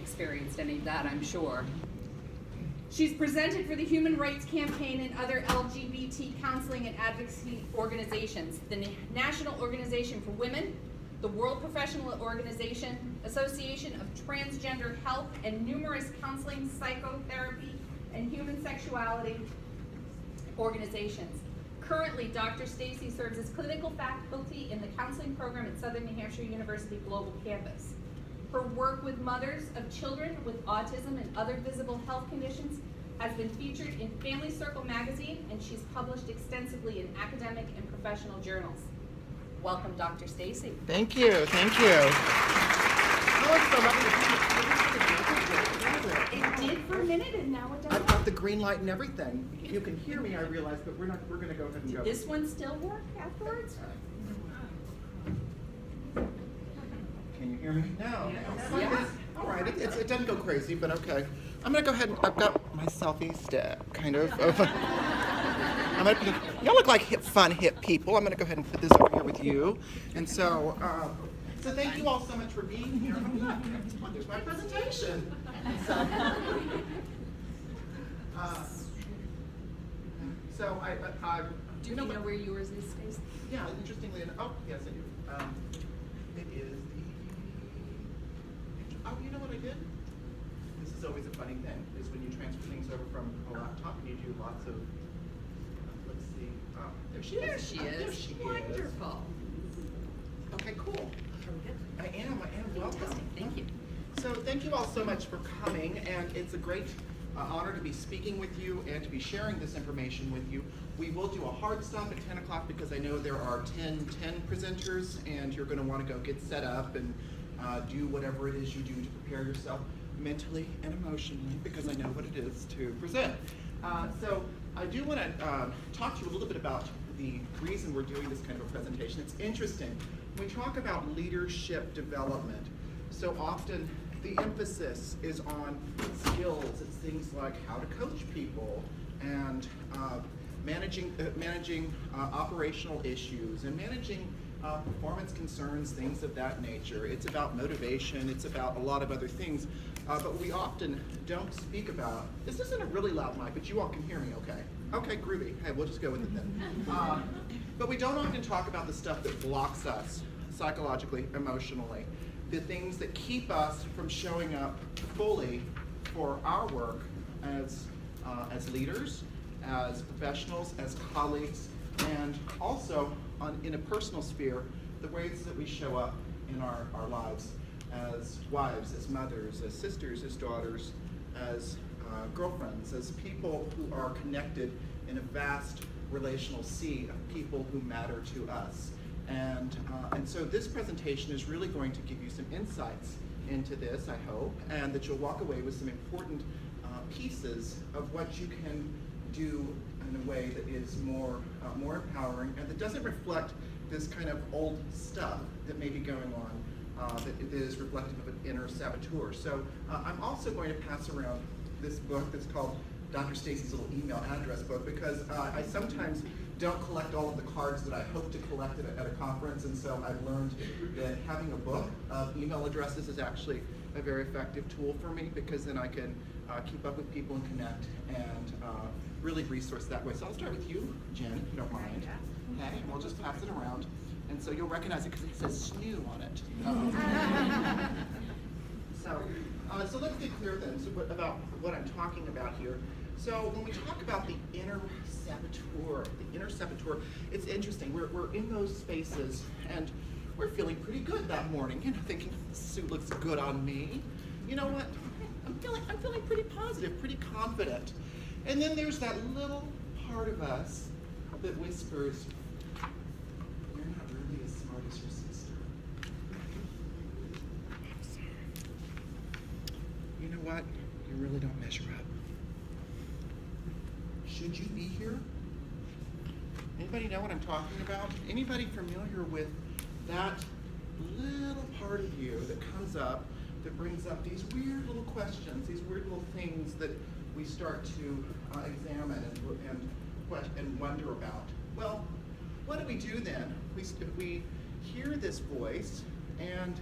experienced any of that, I'm sure. She's presented for the Human Rights Campaign and other LGBT counseling and advocacy organizations, the National Organization for Women, the World Professional Association of Transgender Health, and numerous counseling, psychotherapy, and human sexuality organizations. Currently, Dr. Stacee serves as clinical faculty in the counseling program at Southern New Hampshire University Global Campus. Her work with mothers of children with autism and other visible health conditions has been featured in Family Circle magazine, and she's published extensively in academic and professional journals. Welcome, Dr. Stacee. Thank you, thank you. Oh, it's so lovely. It did for a minute, and now it doesn't. I've got the green light and everything. You can hear me, I realize, but we're going to go ahead and go. Did this one still work afterwards? Can you hear me? No. Yeah. All right, it doesn't go crazy, but okay. I'm going to go ahead and, I've got my selfie stick, kind of. Y'all look like fun, hip people. I'm going to go ahead and put this over here with you. And so, so thank you all so much for being here. Here's my presentation. So I Do you know where yours is, Stacee? yeah, interestingly enough, oh, yes I do. It is the, oh, you know what I did? This is always a funny thing, is when you transfer things over from a laptop and you do lots of, let's see, oh, there she is. There she is. There she Wonderful. is. Okay, cool. I am, welcome. Fantastic. Thank you. So thank you all so much for coming, and it's a great honor to be speaking with you and to be sharing this information with you. We will do a hard stop at 10 o'clock because I know there are 10 presenters, and you're going to want to go get set up and do whatever it is you do to prepare yourself mentally and emotionally, because I know what it is to present. So I do want to talk to you a little bit about the reason we're doing this kind of a presentation. It's interesting. When we talk about leadership development, so often the emphasis is on skills. It's things like how to coach people and managing operational issues and managing performance concerns, things of that nature. It's about motivation. It's about a lot of other things. But we often don't speak about, this isn't a really loud mic, but you all can hear me okay? Okay, groovy. Hey, we'll just go with it then. But we don't often talk about the stuff that blocks us psychologically, emotionally, the things that keep us from showing up fully for our work as leaders, as professionals, as colleagues, and also in a personal sphere, the ways that we show up in our lives as wives, as mothers, as sisters, as daughters, as girlfriends, as people who are connected in a vast relational sea of people who matter to us. And so this presentation is really going to give you some insights into this, I hope, and that you'll walk away with some important pieces of what you can do in a way that is more empowering and that doesn't reflect this kind of old stuff that may be going on that is reflective of an inner saboteur. So I'm also going to pass around this book that's called Dr. Stacee's little email address book, because I sometimes don't collect all of the cards that I hope to collect at a conference, and so I've learned that having a book of email addresses is actually a very effective tool for me, because then I can keep up with people and connect and really resource that way. So I'll start with you, Jen, if you don't mind. Okay, and we'll just pass it around. And so you'll recognize it because it says SNU on it. So let's get clear then about what I'm talking about here. So when we talk about the inner saboteur, it's interesting. We're in those spaces and we're feeling pretty good that morning, thinking this suit looks good on me. You know what? I'm feeling pretty positive, pretty confident. And then there's that little part of us that whispers, "You're not really as smart as your sister. You know what? You really don't measure up. Should you be here?" Anybody know what I'm talking about? Anybody familiar with that little part of you that comes up, that brings up these weird little questions, these weird little things that we start to examine and wonder about? Well, what do we do then? We hear this voice, and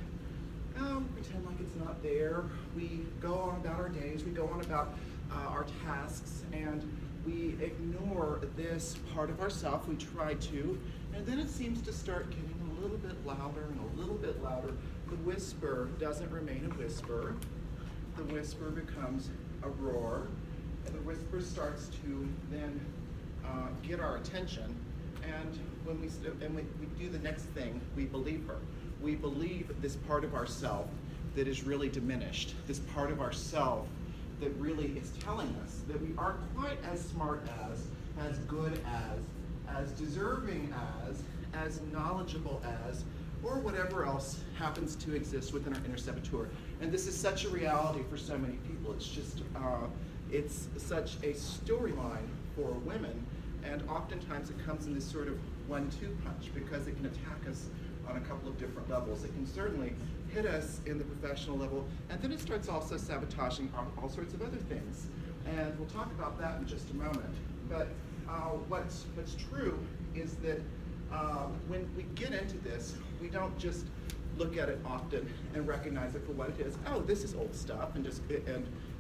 pretend like it's not there. We go on about our days, we go on about our tasks, and we ignore this part of ourself. We try to, and then it seems to start getting a little bit louder and a little bit louder. The whisper doesn't remain a whisper. The whisper becomes a roar, and the whisper starts to then get our attention. And when we do the next thing, we believe her. We believe this part of ourself that is really diminished, this part of ourself that really is telling us that we aren't quite as smart as good as deserving as knowledgeable as, or whatever else happens to exist within our inner saboteur. And this is such a reality for so many people. It's just, it's such a storyline for women, and oftentimes it comes in this sort of 1-2 punch because it can attack us on a couple of different levels. It can certainly hit us in the professional level, and then it starts also sabotaging all sorts of other things. And we'll talk about that in just a moment. But what's true is that when we get into this, we don't just look at it often and recognize it for what it is. Oh, this is old stuff, and just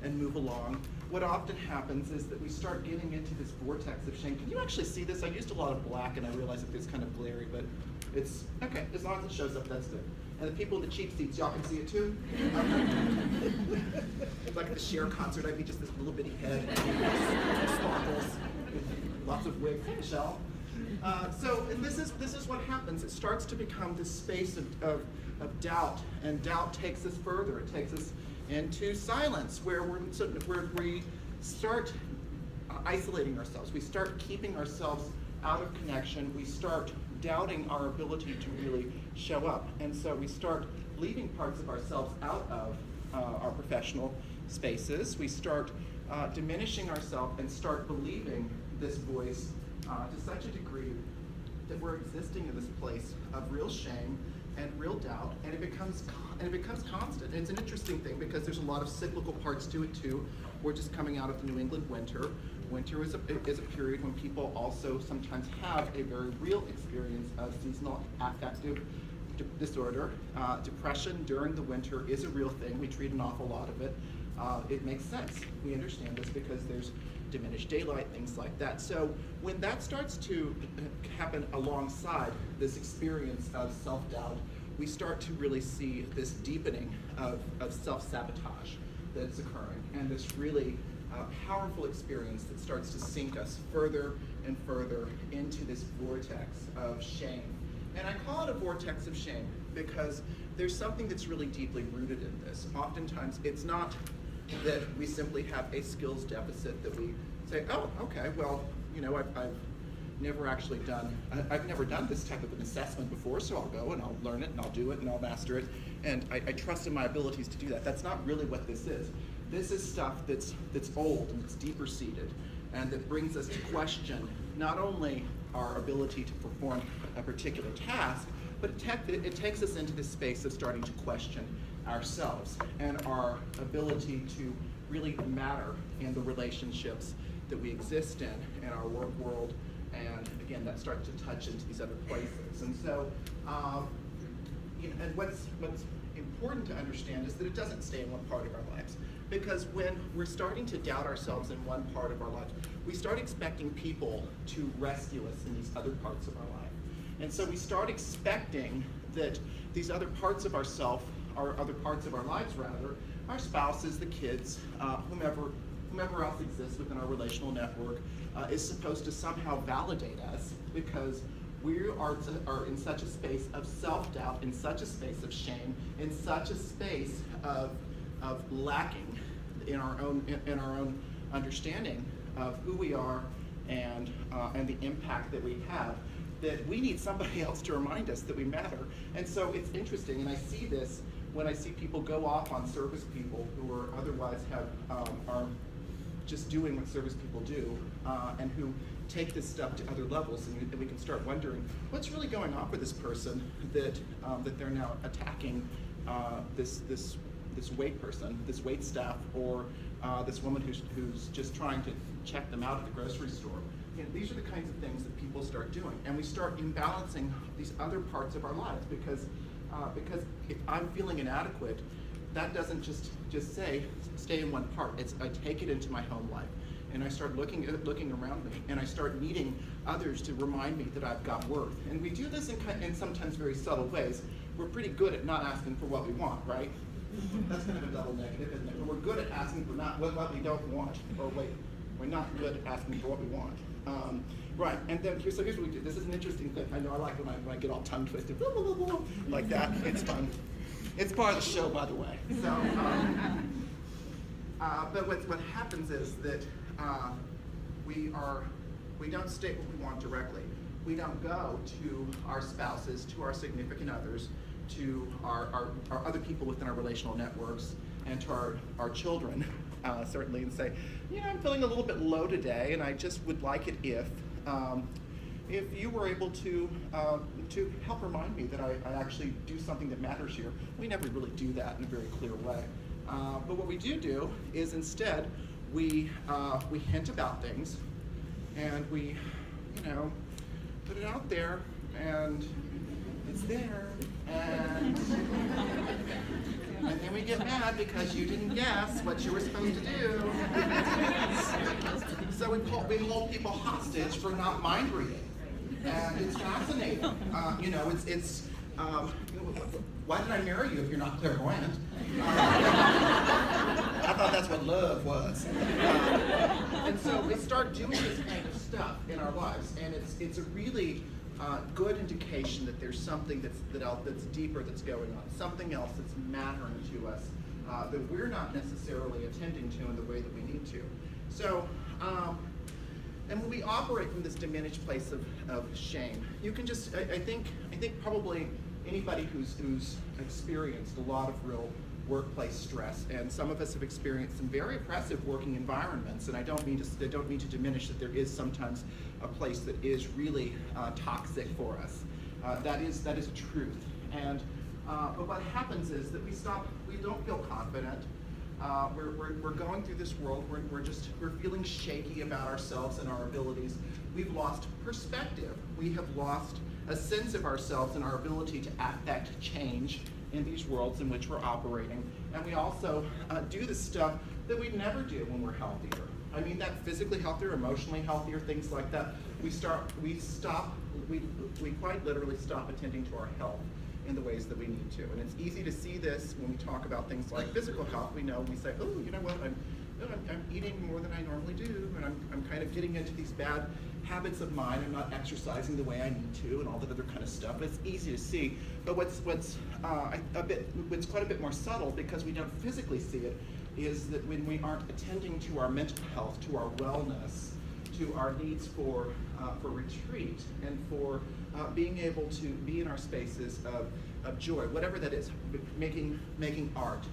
and move along. What often happens is that we start getting into this vortex of shame. Can you actually see this? I used a lot of black, and I realize that it's kind of glary, but it's okay. As long as it shows up, that's good. And the people in the cheap seats, y'all can see it too? Like at the Cher concert, I'd be just this little bitty head, sparkles, lots of wigs. Hey, Michelle. So this is what happens. It starts to become this space of doubt, and doubt takes us further. It takes us into silence, where we start isolating ourselves. We start keeping ourselves out of connection. We start doubting our ability to really show up, and so we start leaving parts of ourselves out of our professional spaces. We start diminishing ourselves and start believing this voice to such a degree that we're existing in this place of real shame and real doubt, and it becomes constant. And it's an interesting thing because there's a lot of cyclical parts to it too. We're just coming out of the New England winter. Winter is a period when people also sometimes have a very real experience of seasonal affective disorder. Depression during the winter is a real thing. We treat an awful lot of it. It makes sense. We understand this because there's diminished daylight, things like that. So when that starts to happen alongside this experience of self-doubt, we start to really see this deepening of self-sabotage that's occurring, and this really powerful experience that starts to sink us further and further into this vortex of shame. And I call it a vortex of shame because there's something that's really deeply rooted in this. Oftentimes, it's not that we simply have a skills deficit that we say, oh, okay, well, you know, I've never done this type of an assessment before, so I'll go and I'll learn it and I'll do it and I'll master it, and I trust in my abilities to do that. That's not really what this is. This is stuff that's old and it's deeper seated, and that brings us to question not only our ability to perform a particular task, but it takes us into this space of starting to question ourselves and our ability to really matter in the relationships that we exist in our work world, and again, that starts to touch into these other places. And so, and what's important to understand is that it doesn't stay in one part of our lives. Because when we're starting to doubt ourselves in one part of our lives, we start expecting people to rescue us in these other parts of our life. And so we start expecting that these other parts of ourself, or other parts of our lives rather, our spouses, the kids, whomever else exists within our relational network, is supposed to somehow validate us because we are in such a space of self-doubt, in such a space of shame, in such a space of lacking in our own understanding of who we are and the impact that we have, that we need somebody else to remind us that we matter. And so it's interesting, and I see this when I see people go off on service people who are otherwise are just doing what service people do, and who take this stuff to other levels, and we can start wondering what's really going on for this person that they're now attacking this wait person, this wait staff, or this woman who's just trying to check them out at the grocery store. You know, these are the kinds of things that people start doing, and we start imbalancing these other parts of our lives because because if I'm feeling inadequate, that doesn't just say stay in one part. I take it into my home life, and I start looking around me, and I start needing others to remind me that I've got worth. And we do this in sometimes very subtle ways. We're pretty good at not asking for what we want, right? That's kind of a double negative, isn't it? But we're good at asking for not what we don't want, or wait, we're not good at asking for what we want. Right, and then here's what we do. This is an interesting thing. I know I like when I get all tongue twisted, like that. It's fun. It's part of the show, by the way. So, but what happens is that we don't state what we want directly. We don't go to our spouses, to our significant others, to our other people within our relational networks, and to our children, certainly, and say, I'm feeling a little bit low today, and I just would like it if you were able to help remind me that I actually do something that matters here. We never really do that in a very clear way. But what we do is instead we hint about things, and we put it out there, and it's there, and then we get mad because you didn't guess what you were supposed to do. So we hold people hostage for not mind reading, and it's fascinating. Why did I marry you if you're not clairvoyant? I thought that's what love was. And so we start doing this kind of stuff in our lives, and it's a really good indication that there's something that's deeper that's going on, something else that's mattering to us that we're not necessarily attending to in the way that we need to. So, and when we operate from this diminished place of shame, you can just, I think probably anybody who's experienced a lot of real workplace stress, and some of us have experienced some very oppressive working environments, and I don't mean to diminish that there is sometimes a place that is really toxic for us. That is a truth. And but what happens is that we don't feel confident. We're going through this world. We're feeling shaky about ourselves and our abilities. We've lost perspective. We have lost a sense of ourselves and our ability to affect change in these worlds in which we're operating. And we also do the stuff that we'd never do when we're healthier. I mean that physically healthier, emotionally healthier, things like that. We quite literally stop attending to our health in the ways that we need to. And it's easy to see this when we talk about things like physical health. We say, oh, you know what, I'm eating more than I normally do, and I'm kind of getting into these bad habits of mine. I'm not exercising the way I need to, and all that other kind of stuff. It's easy to see, but what's quite a bit more subtle, because we don't physically see it, is that when we aren't attending to our mental health, to our wellness, to our needs for retreat, and for being able to be in our spaces of joy, whatever that is, making art,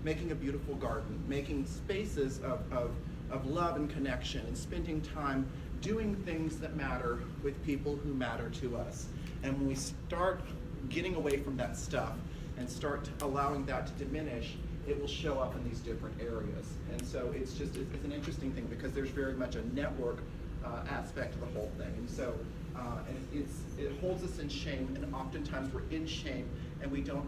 making a beautiful garden, making spaces of love and connection, and spending time doing things that matter with people who matter to us. And when we start getting away from that stuff and start allowing that to diminish, it will show up in these different areas. And so it's an interesting thing, because there's very much a network aspect to the whole thing. And so it holds us in shame, and oftentimes we're in shame, and we don't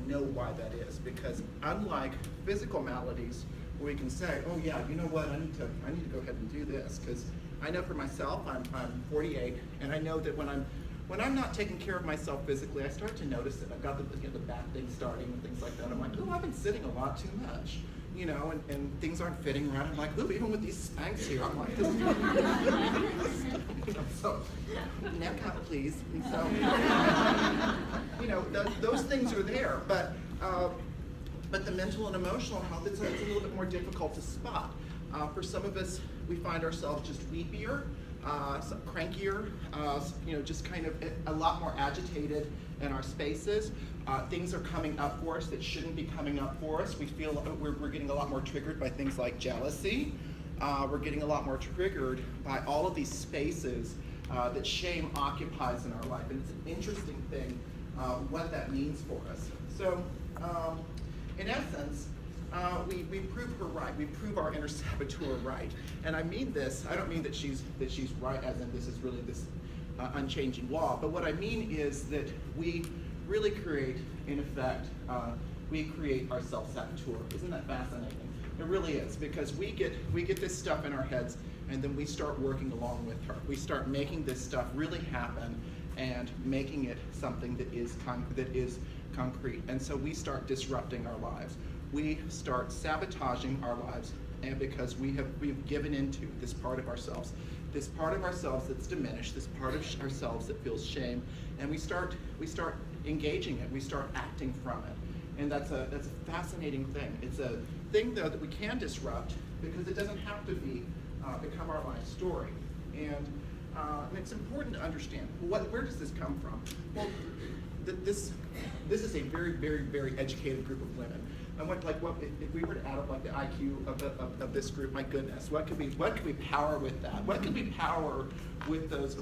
know why that is, because unlike physical maladies, where we can say, oh yeah, you know what, I need to go ahead and do this, because I know for myself, I'm 48, and I know that when I'm not taking care of myself physically, I start to notice it. I've got the back thing starting and things like that. I'm like, oh, I've been sitting a lot too much, and things aren't fitting right. I'm like, ooh, even with these Spanx here, I'm like, this so neck out, please. And so, those things are there, but the mental and emotional health, it's a little bit more difficult to spot. For some of us, we find ourselves just weepier, crankier, just kind of a lot more agitated in our spaces. Things are coming up for us that shouldn't be coming up for us. We feel we're getting a lot more triggered by things like jealousy. We're getting a lot more triggered by all of these spaces that shame occupies in our life. And it's an interesting thing what that means for us. So, in essence, we prove her right. We prove our inner saboteur right. And I mean this, I don't mean that she's right as in this is really this unchanging law, but what I mean is that we really create, in effect, we create our self-saboteur. Isn't that fascinating? It really is, because we get this stuff in our heads, and then we start working along with her. We start making this stuff really happen and making it something that is concrete. And so we start disrupting our lives. We start sabotaging our lives, and because we've given into this part of ourselves that's diminished, this part of ourselves that feels shame, and we start engaging it. We start acting from it, and that's a fascinating thing. It's a thing, though, that we can disrupt, because it doesn't have to become our life story. And it's important to understand, where does this come from? Well, this is a very, very, very educated group of women. And if we were to add up like the IQ of this group, my goodness, what could we power with that? What could we power with those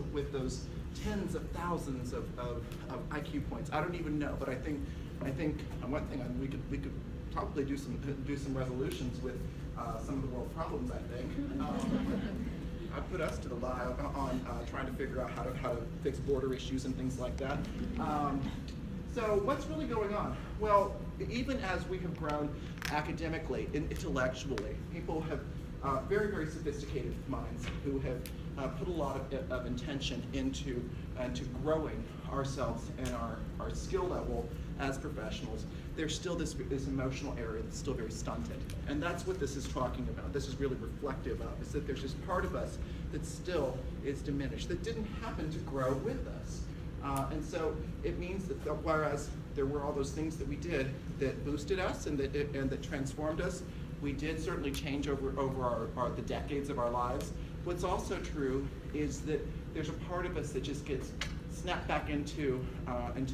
tens of thousands of IQ points? I don't even know, but I think one thing we could probably do some resolutions with some of the world problems. I think I put us to the lie on trying to figure out how to fix border issues and things like that. So what's really going on? Well, even as we have grown academically, intellectually, people have very, very sophisticated minds who have put a lot of intention into growing ourselves and our skill level as professionals. There's still this emotional area that's still very stunted. And that's what this is talking about. This is really reflective of, is that there's this part of us that still is diminished, that didn't happen to grow with us. And so it means that whereas there were all those things that we did that boosted us and that transformed us, we did certainly change over the decades of our lives. What's also true is that there's a part of us that just gets snapped back into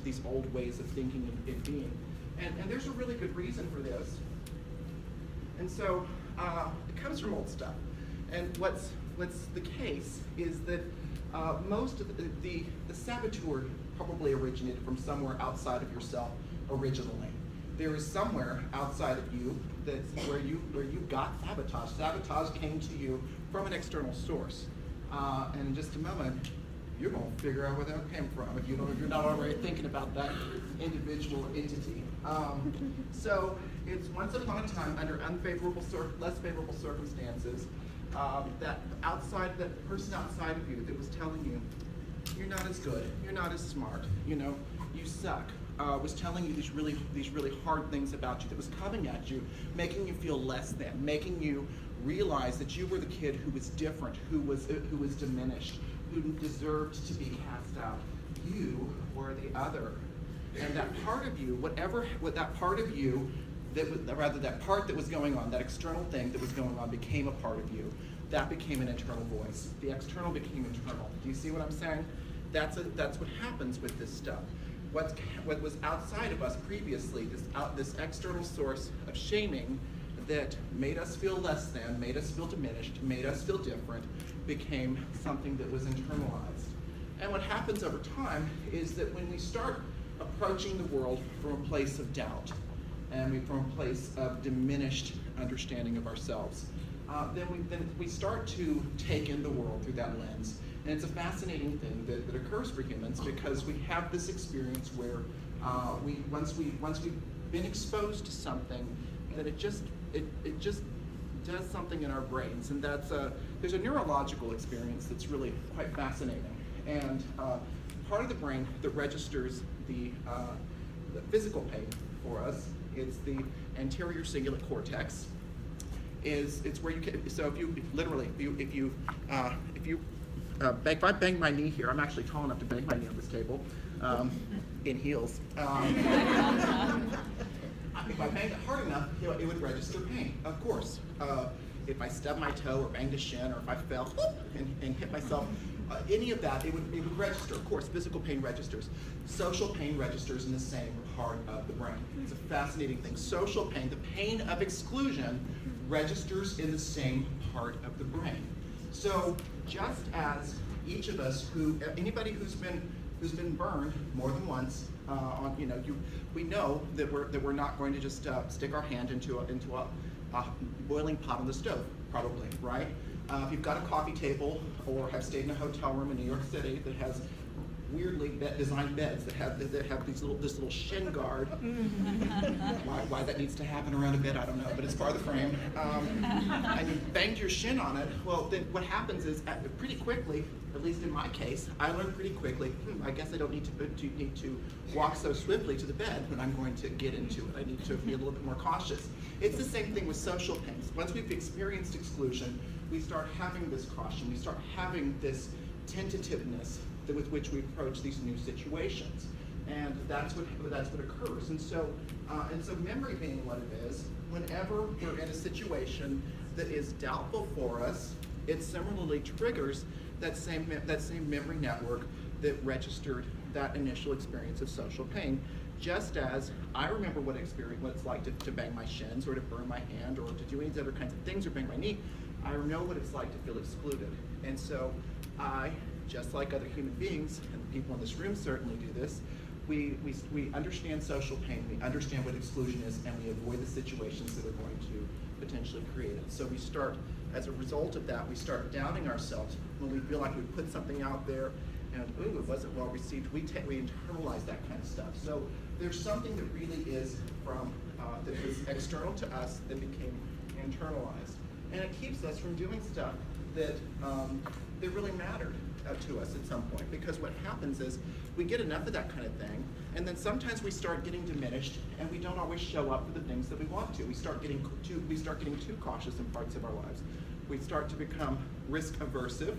these old ways of thinking and being. And there's a really good reason for this. And so it comes from old stuff. And what's the case is that most of the saboteur probably originated from somewhere outside of yourself originally. There is somewhere outside of you that's where you got sabotage. Sabotage came to you from an external source. And in just a moment, you're going to figure out where that came from if you're not already thinking about that individual entity. So it's once upon a time, under less favorable circumstances, that person outside of you that was telling you, you're not as good, you're not as smart, you suck, was telling you these really hard things about you, that was coming at you, making you feel less than, making you realize that you were the kid who was different, who was diminished, who deserved to be cast out. You were the other. And that part of you, that part that was going on, that external thing that was going on became a part of you. That became an internal voice. The external became internal. Do you see what I'm saying? That's what happens with this stuff. What was outside of us previously, this external source of shaming that made us feel less than, made us feel diminished, made us feel different, became something that was internalized. And what happens over time is that when we start approaching the world from a place of doubt, and from a place of diminished understanding of ourselves, then we start to take in the world through that lens. And it's a fascinating thing that occurs for humans, because we have this experience where once we've been exposed to something, that it just does something in our brains, and there's a neurological experience that's really quite fascinating. And part of the brain that registers the physical pain for us, it's the anterior cingulate cortex. It's where you can. So if I bang my knee here, I'm actually tall enough to bang my knee on this table, in heels. If I banged it hard enough, it would register pain, of course. If I stubbed my toe or banged a shin, or if I fell and hit myself, any of that, it would register. Of course, physical pain registers. Social pain registers in the same part of the brain. It's a fascinating thing. Social pain, the pain of exclusion, registers in the same part of the brain. So just as each of us, anybody who's been burned more than once, we know that we're not going to just stick our hand into a boiling pot on the stove, probably, right? If you've got a coffee table or have stayed in a hotel room in New York City that has weirdly designed beds that have this little shin guard. Why that needs to happen around a bed, I don't know, but it's part of the frame. And you banged your shin on it. Well, then what happens is pretty quickly, at least in my case, I learned pretty quickly. I guess I don't need to walk so swiftly to the bed when I'm going to get into it. I need to be a little bit more cautious. It's the same thing with social pains. Once we've experienced exclusion, we start having this caution. We start having this tentativeness with which we approach these new situations, and that's what occurs. And so memory being what it is, whenever we're in a situation that is doubtful for us, it similarly triggers that same memory network that registered that initial experience of social pain. Just as I remember what it's like to bang my shins or to burn my hand or to do any other kinds of things or bang my knee, I know what it's like to feel excluded. And so I, just like other human beings, and people in this room certainly do this, we understand social pain, we understand what exclusion is, and we avoid the situations that are going to potentially create it. So we start, as a result of that, we start doubting ourselves when we feel like we put something out there and, ooh, it wasn't well received. We internalize that kind of stuff. So there's something that really is that was external to us that became internalized. And it keeps us from doing stuff that really mattered to us at some point, because what happens is we get enough of that kind of thing, and then sometimes we start getting diminished, and we don't always show up for the things that we want to. We start getting too cautious in parts of our lives. We start to become risk aversive,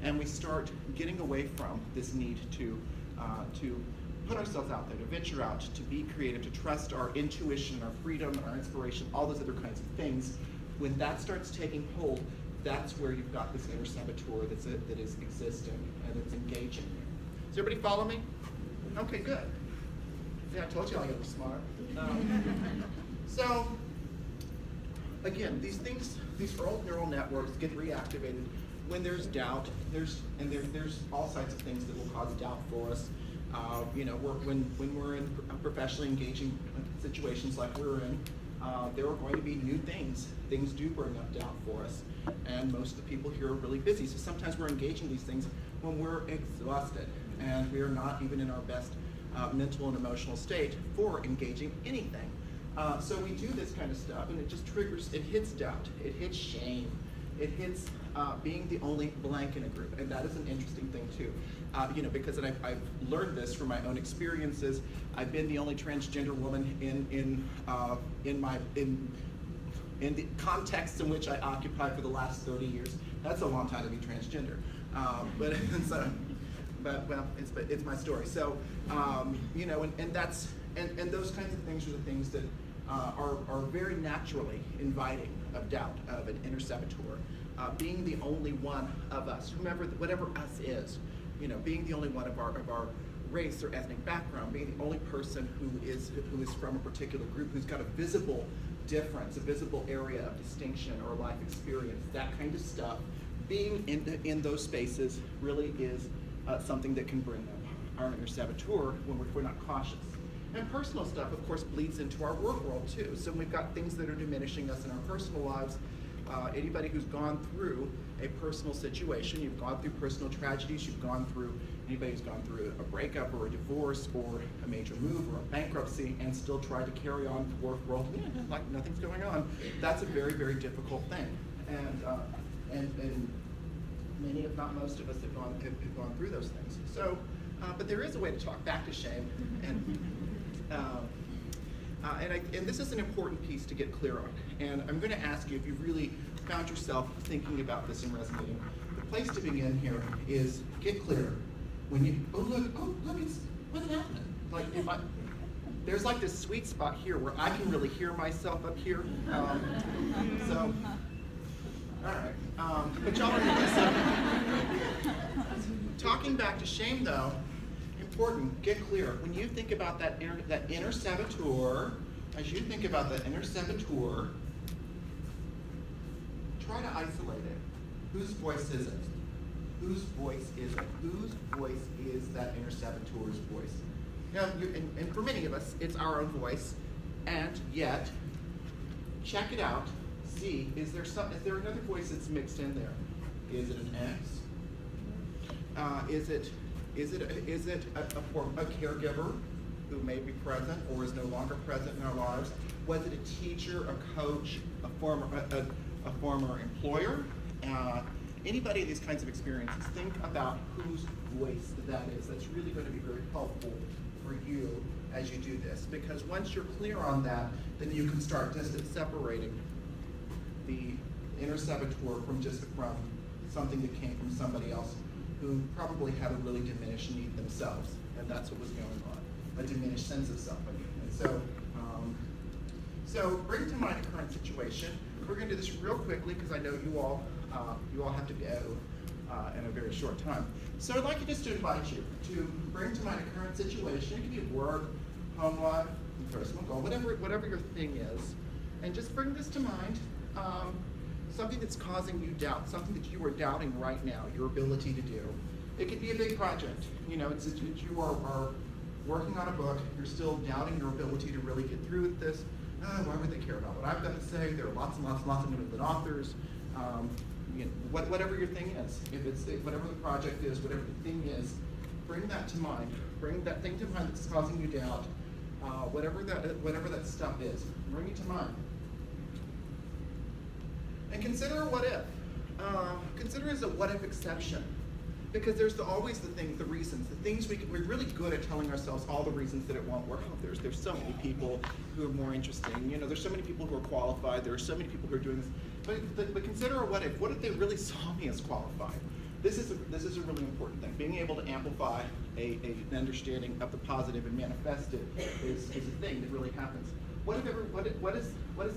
and we start getting away from this need to put ourselves out there, to venture out, to be creative, to trust our intuition, our freedom, our inspiration, all those other kinds of things. When that starts taking hold, that's where you've got this inner saboteur that is existing and it's engaging. Does everybody follow me? Okay, good. Yeah, I told you I was smart. So, again, these old neural networks get reactivated when there's doubt. There's all sorts of things that will cause doubt for us. When we're in professionally engaging situations like we're in, there are going to be new things. Things do bring up doubt for us, and most of the people here are really busy. So sometimes we're engaging these things when we're exhausted, and we are not even in our best mental and emotional state for engaging anything. So we do this kind of stuff, and it just triggers, it hits doubt, it hits shame, it hits being the only blank in a group, and that is an interesting thing too. Because I've learned this from my own experiences. I've been the only transgender woman in the context in which I occupy for the last 30 years. That's a long time to be transgender, but it's my story. So and those kinds of things are the things that are very naturally inviting of doubt, of an inner saboteur. Being the only one of us, whatever us is, being the only one of our race or ethnic background, being the only person who is from a particular group, who's got a visible difference, a visible area of distinction or life experience, that kind of stuff, being in those spaces really is something that can bring up our inner saboteur when we're not cautious. And personal stuff, of course, bleeds into our work world too. So we've got things that are diminishing us in our personal lives. Anybody who's gone through a personal situation, you've gone through personal tragedies, anybody who's gone through a breakup or a divorce or a major move or a bankruptcy and still tried to carry on the work world, like nothing's going on, that's a very, very difficult thing. And many, if not most of us, have gone through those things. So, but there is a way to talk back to shame, and this is an important piece to get clear on. And I'm going to ask you, if you've really found yourself thinking about this and resonating, the place to begin here is get clear. When you, look, what's happening? Like, there's like this sweet spot here where I can really hear myself up here. So, all right. But y'all are listening. Talking back to shame, though, important, get clear. When you think about that inner saboteur, as you think about that inner saboteur, try to isolate it. Whose voice is it? Whose voice is it? Whose voice is that inner saboteur's voice? Now, and for many of us, it's our own voice, and yet, check it out. See, is there another voice that's mixed in there? Is it an X? Is Is it a caregiver who may be present or is no longer present in our lives? Was it a teacher, a coach, a former employer? Anybody of these kinds of experiences, think about whose voice that is. That's really going to be very helpful for you as you do this, because once you're clear on that, then you can start separating the inner saboteur from something that came from somebody else who probably had a really diminished need themselves, and that's what was going on, a diminished sense of self. And so bring to mind a current situation. We're going to do this real quickly because I know you all have to go in a very short time. So I'd like you just to invite you to bring to mind a current situation. It could be work, home life, personal goal, whatever your thing is, and just bring this to mind. Something that's causing you doubt, something that you are doubting right now, your ability to do. It could be a big project. You know, you are working on a book, you're still doubting your ability to really get through with this. Why would they care about what I've got to say? There are lots and lots of New England authors. You know, whatever your thing is, if it's whatever the project is, whatever the thing is, bring that to mind. Bring that thing to mind that's causing you doubt. Whatever that stuff is, bring it to mind. And consider a what if. Consider it as a what if exception. Because there's always the reasons, the things we're really good at telling ourselves all the reasons that it won't work. There's so many people who are more interesting. You know, there's so many people who are qualified. There are so many people who are doing this. But consider a what if. What if they really saw me as qualified? This is a really important thing. Being able to amplify an understanding of the positive and manifest it is a thing that really happens. What if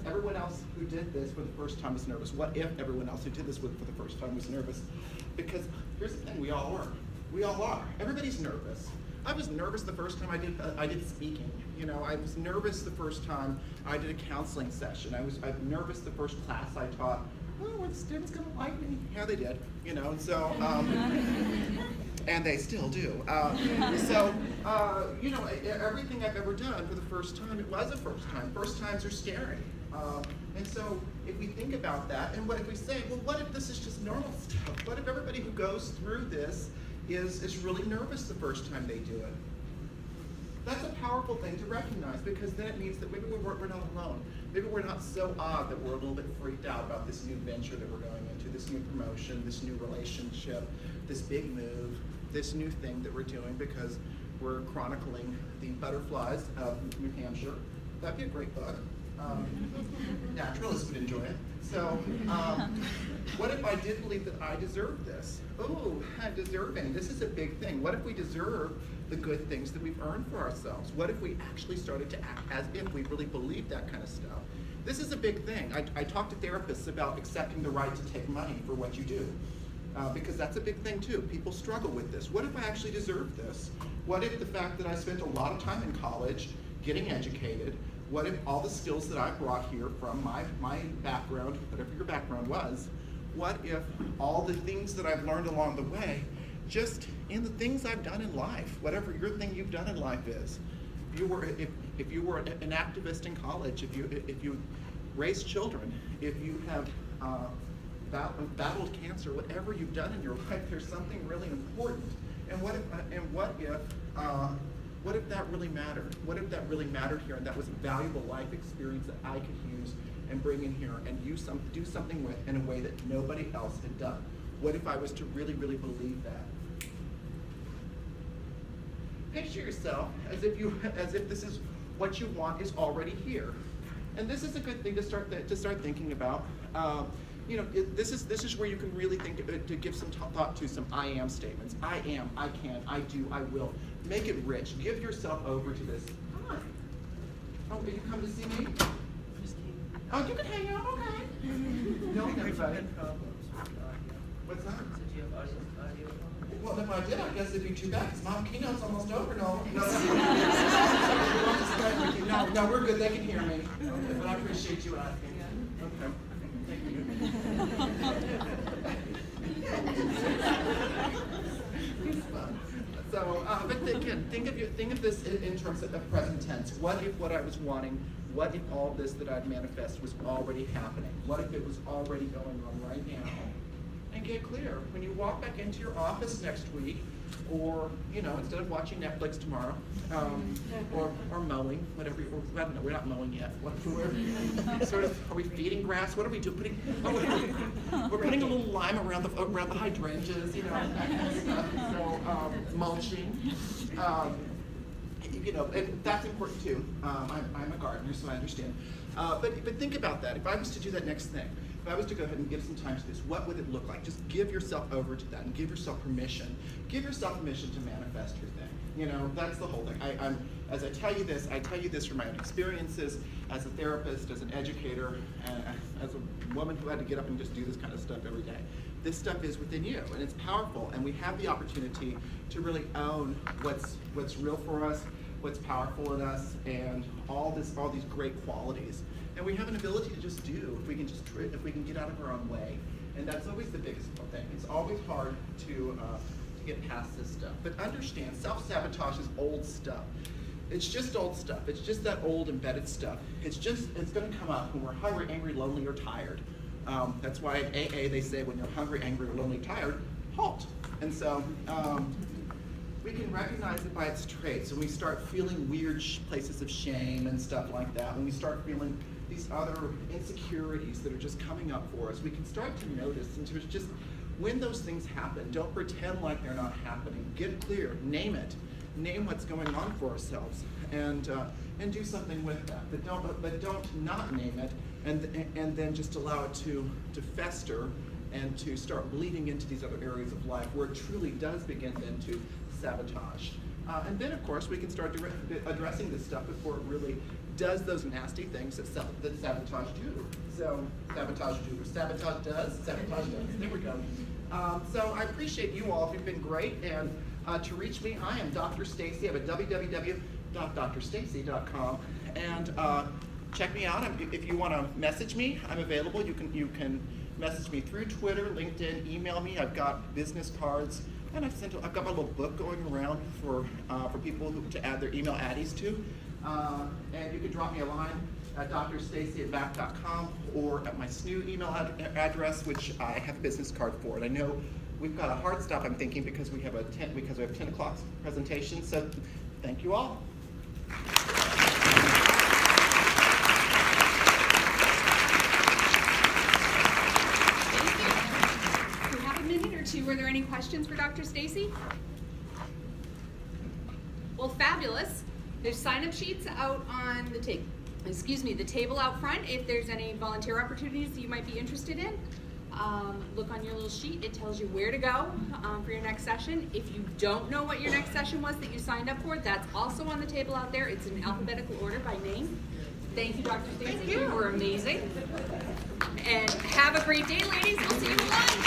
everyone else who did this for the first time was nervous? What if everyone else who did this for the first time was nervous? Because here's the thing, we all are. We all are. Everybody's nervous. I was nervous the first time I did speaking. You know, I was nervous the first time I did a counseling session. I was nervous the first class I taught. Oh, are the students gonna like me? Yeah, they did. You know, and so and they still do. You know, everything I've ever done for the first time, it was a first time. First times are scary. And so if we think about that, and what if we say, well, what if this is just normal stuff? What if everybody who goes through this is really nervous the first time they do it? That's a powerful thing to recognize, because then it means that maybe we're not alone. Maybe we're not so odd that we're a little bit freaked out about this new venture that we're going into, this new promotion, this new relationship, this big move, this new thing that we're doing because we're chronicling the butterflies of New Hampshire. That'd be a great book. Naturalists would enjoy it. So, what if I did believe that I deserve this? Oh, deserving. This is a big thing. What if we deserve the good things that we've earned for ourselves? What if we actually started to act as if we really believed that kind of stuff? This is a big thing. I talk to therapists about accepting the right to take money for what you do. Because that's a big thing too. People struggle with this. What if I actually deserve this? What if the fact that I spent a lot of time in college getting educated, what if all the skills that I brought here from my background, whatever your background was, what if all the things that I've learned along the way, just in the things I've done in life, whatever your thing you've done in life is, if you were an activist in college, if you raised children, if you have battled cancer, whatever you've done in your life, there's something really important. And what if that really mattered? What if that really mattered here, and that was a valuable life experience that I could use and bring in here and do something with in a way that nobody else had done? What if I was to really, really believe that? Picture yourself as if this is what you want is already here, and this is a good thing to start thinking about. You know, this is where you can really think to give some thought to some I am statements. I am, I can, I do, I will. Make it rich. Give yourself over to this. Hi. Oh, are you coming to see me? Oh, you can hang out. Okay. No, everybody. What's that? Well, if I did, I guess it'd be too bad, because my keynote's almost over. No, we're good. They can hear me. Okay, but I appreciate you asking. Okay. So, but again, think of this in terms of present tense. What if what I was wanting, what if all this that I'd manifest was already happening? What if it was already going on right now? And get clear. When you walk back into your office next week, or, you know, instead of watching Netflix tomorrow, or mowing, whatever, or, I don't know, we're not mowing yet. We're sort of, are we feeding grass? What are we doing? We're putting a little lime around the hydrangeas, you know, that kind of stuff. So, mulching. You know, and that's important too. I'm a gardener, so I understand. But think about that. If I was to do that next thing, if I was to go ahead and give some time to this, what would it look like? Just give yourself over to that and give yourself permission. Give yourself permission to manifest your thing. You know, that's the whole thing. As I tell you this from my own experiences as a therapist, as an educator, and as a woman who had to get up and just do this kind of stuff every day. This stuff is within you, and it's powerful, and we have the opportunity to really own what's real for us, what's powerful in us, and all these great qualities. And we have an ability to just do if we can get out of our own way. And that's always the biggest thing. It's always hard to get past this stuff. But understand, self-sabotage is old stuff. It's just old stuff. It's just that old embedded stuff. It's going to come up when we're hungry, angry, lonely, or tired. That's why in AA they say when you're hungry, angry, or lonely, tired, halt. And so we can recognize it by its traits. When we start feeling weird places of shame and stuff like that, when we start feeling these other insecurities that are just coming up for us, we can start to notice. And there's just, when those things happen, don't pretend like they're not happening. Get clear, name it. Name what's going on for ourselves, and do something with that. But don't not name it, and then just allow it to fester and to start bleeding into these other areas of life where it truly does begin then to sabotage. And then, of course, we can start addressing this stuff before it really does those nasty things that sabotage do. So, sabotage do. Sabotage does. Sabotage does. There we go. So I appreciate you all. You've been great. And to reach me, I am Dr. Stacee. I have a www.drstacee.com. And check me out. If you want to message me, I'm available. You can message me through Twitter, LinkedIn, email me. I've got business cards. And I've got my little book going around for people to add their email addies to. And you can drop me a line at drstacee@vac.com or at my SNU email address, which I have a business card for. And I know we've got a hard stop, I'm thinking, because we have a 10 o'clock presentation. So thank you all. Were there any questions for Dr. Stacee? Well, fabulous. There's sign-up sheets out on the the table out front. If there's any volunteer opportunities that you might be interested in, look on your little sheet. It tells you where to go for your next session. If you don't know what your next session was that you signed up for, that's also on the table out there. It's in alphabetical order by name. Thank you, Dr. Stacee. Thank you. You were amazing. And have a great day, ladies. We'll see you at lunch.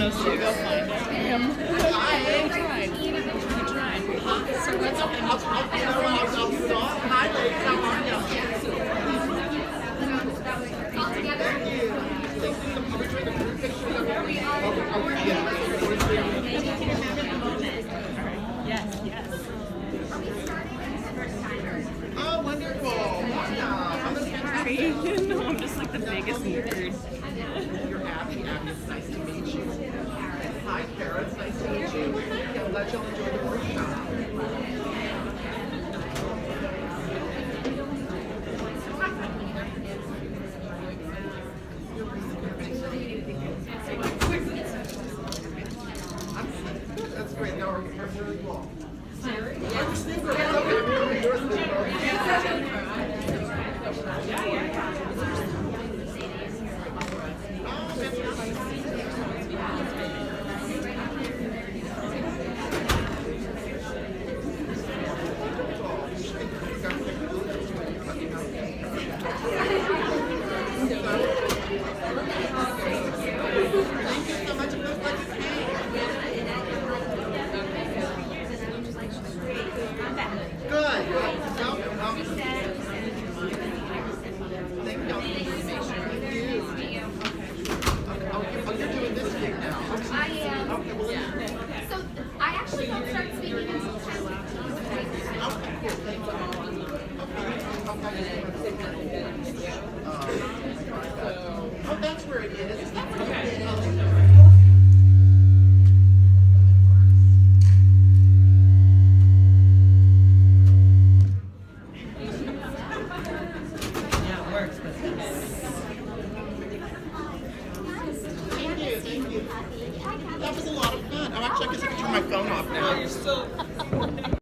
needs to go find it. We tried. We tried. So what's up? I'll do it all. Hi, ladies. How are you? All together? Yes, yes. Oh, wonderful. Sorry. No, I'm just like the biggest nerd. You're Abby. Abby, it's nice to meet you. Hi, Kara. It's nice to meet you. I'm glad y'all enjoyed the workshop. That's great. Now we're very cool. Okay.